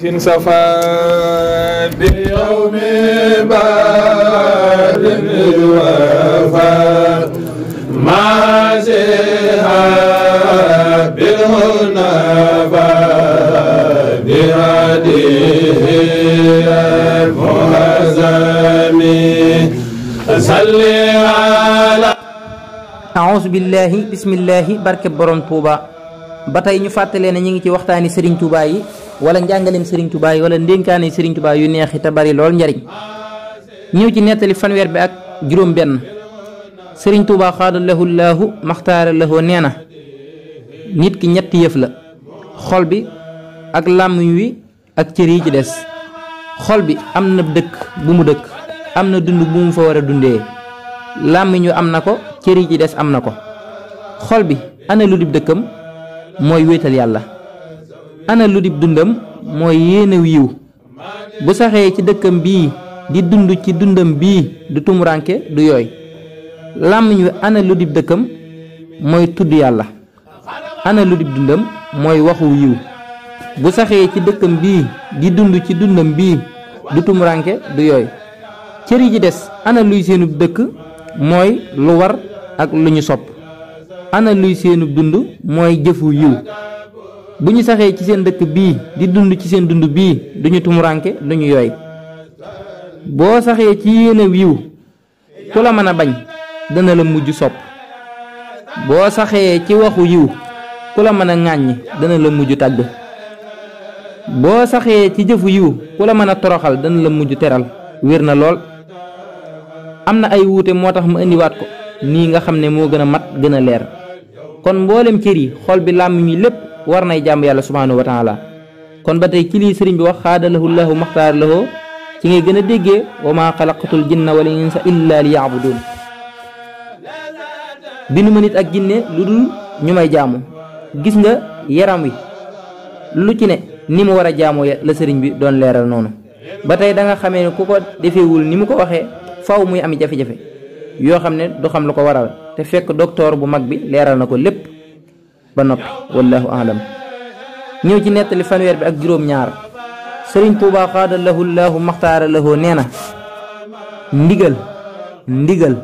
في صفا بيوم بار الوفا ما زها بالهنفا بهديه المهزم صلي على أعوذ بالله بسم الله barke borom Touba ba tey ñu fàttalee ne ñu ngi ci waxtaani Serigne Touba yi wala njàngaleem Serigne Touba yi wala ndénkaane Serigne Touba yu neex te bari lool njariñ ñëw ci nettali fanweer bi ak juróom benn Serigne Touba xaadallahu laahu maxtaara lahu nee na nit ki ñetti yëf la xol bi ak làmmiñ wi ak cër yi ci des xol bi am na dëkk bu mu dëkk am na dund bu mu fa war a dundee làmmiñ wi am na ko cër yi ci des am na ko xol bi ana lu dib dëkkam mooy wéetal yàlla ana lu dib dundam mooy yéenew yiw bu saxee ci dëkkam bii di dund ci dundam bii du tumuranke du yooy làmmiñ wi ana lu dib dëkkam mooy tudd yàlla ana lu dib dundam mooy waxu yiw bu saxee ci dëkkam bii di dund ci dundam bii du tumuranke du yooy cër yi ci des ana luy seenub dëkk mooy lu war ak lu ñu sopp ana luy seenub dund mooy jëfu yiw bu ñu saxee ci seen dëkk bii di dund ci seen dund bii duñu tumuranke duñu yooy boo saxee ci yéene yiw ku la mën a bañ dana la mujj sopp boo saxee ci waxu yiw ku la mën a ŋàññi dana la mujj tàgg boo saxee ci jëfu yiw ku la mën a toroxal dana la mujj teral wér na lool am na ay wuute moo tax mu indiwaat ko nii nga xam ne moo gën a mat gën a leer kon mboolem cër yi xol bi làmmiñ yi lépp war nay jàmm yàlla subhaanahu wa taala kon ba tey ci lii sëriñ bi wax xaadalahu llahu maxtaar lahu ci ngay gën a déggee wa maa xalaqatul jinna wal insa illa li yaabudun bindu ma nit ak jinne lu dul ñu may jaamu gis nga yaram wi lu ci ne ni mu war a jaamoo la sëriñ bi doon leeral noonu ba tey da nga xamee ne ku ko defeewul ni mu ko waxee faw muy ami jafe-jafe yoo xam ne du xam lu ko waral te fekk docteur bu mag bi leeral na ko lépp ba noppi wallahu alam ñëw ci nettali fanweer bi ak juróom ñaar sëriñ Tuubaa xaadalahu laahu maxtaara lahu nee na ndigal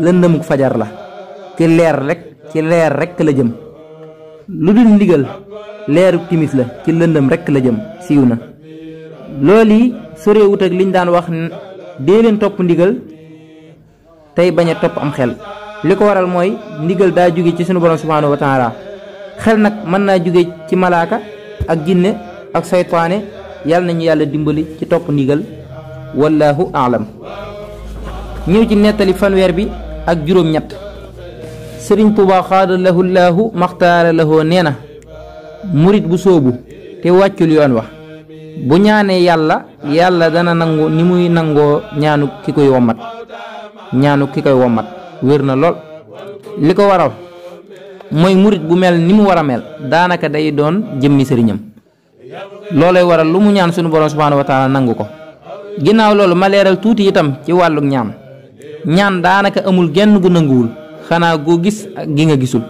lëndëmuk fajar la ci leer rek la jëm lu dul ndigal leeru timis la ci lëndëm rek la jëm siiw na loolu yi soreewut ak liñ daan wax dee leen topp ndigal tey bañ a topp am xel li ko waral mooy ndigal daa jóge ci sunu borom subhaanahu wa taala xel nag mën naa jóge ci malaaka ak jinne ak saytaane yàlla nañu yàlla dimbali ci topp ndigal wallahu aalam ñëw ci nettali fanweer bi ak juróom ñett sëriñ Tuubaa xaadalahu laahu maxtaara lahu nee na murit bu sóobu te wàccul yoon wax bu ñaanee yàlla dana nangu ni muy nangoo ñaanu ki koy wommat wér na lool li ko waral mooy murit bu mel ni mu war a mel daanaka day doon jëmmi sëriñam loolay waral lu mu ñaan sunu borom subhaanahu wa taala nangu ko ginnaaw loolu ma leeral tuuti itam ci wàlluk ñaan daanaka amul genn gu nanguwul xanaa goo gis ak gi nga gisul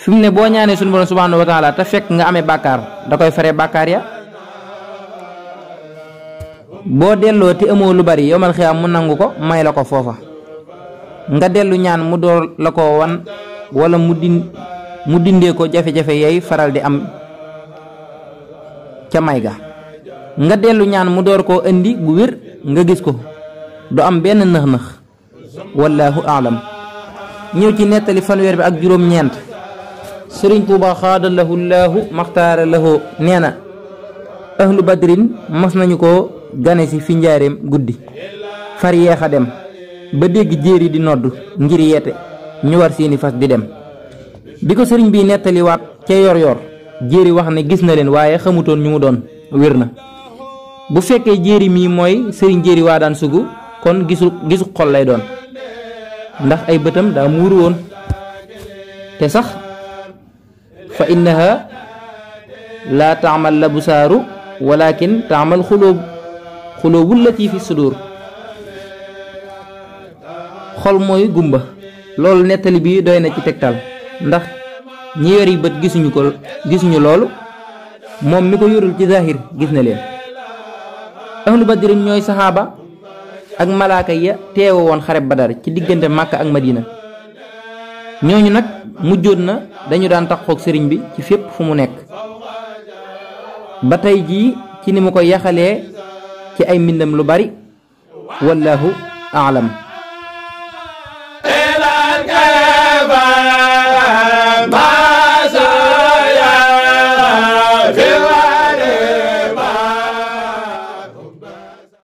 fi mu ne boo ñaanee sunu borom subhaanahu wa taala te fekk nga amee bàkkaar da koy fare bàkkaar ya boo delloo te amoo lu bari yomal xiyaam mu nangu ko may la ko foofa nga dellu ñaan mu door la ko wan wala mu dindee ko jafe-jafe yay faral di am ca may ga nga dellu ñaan mu door koo indi bu wér nga gis ko du am benn nëx-nëx wallahu aalam ñëw ci nettali fanweer bi ak juróom ñeent sëriñ Tuubaa xaadalahu laahu maxtaara lahu nee na ahlu badrin mos nañu ko gane si fi njaareem guddi far yeex a dem ba dégg jéeri di nodd ngir yeete ñu war seeni fas di dem bi ko sëriñ bi nettaliwaat ca yor jéeri wax ne gis na leen waaye xamutoon ñu mu doon wér na bu fekkee jéeri mii mooy sëriñ jéeri waa daan sugu kon gisu xol lay doon ndax ay bëtam daa muuru woon te sax fa innaha laa taamal labsaaru walakin taamal xulóobul lati fi sudur xol mooy gumba loolu nettali bi doy na ci tegtal ndax ñi yori bët gisuñu loolu moom mi ko yorul ci zahir gis na leen. ahlu badrin ñooy saxaaba ak malaaka ya teewe woon xareb badar ci diggante Màkka ak Madina. ñooñu nag mujjoon na dañu daan taxoog sëriñ bi ci fépp fu mu nekk ba tey jii ci ni mu ko yaxalee ci ay mbindam lu bari wallahu aalam.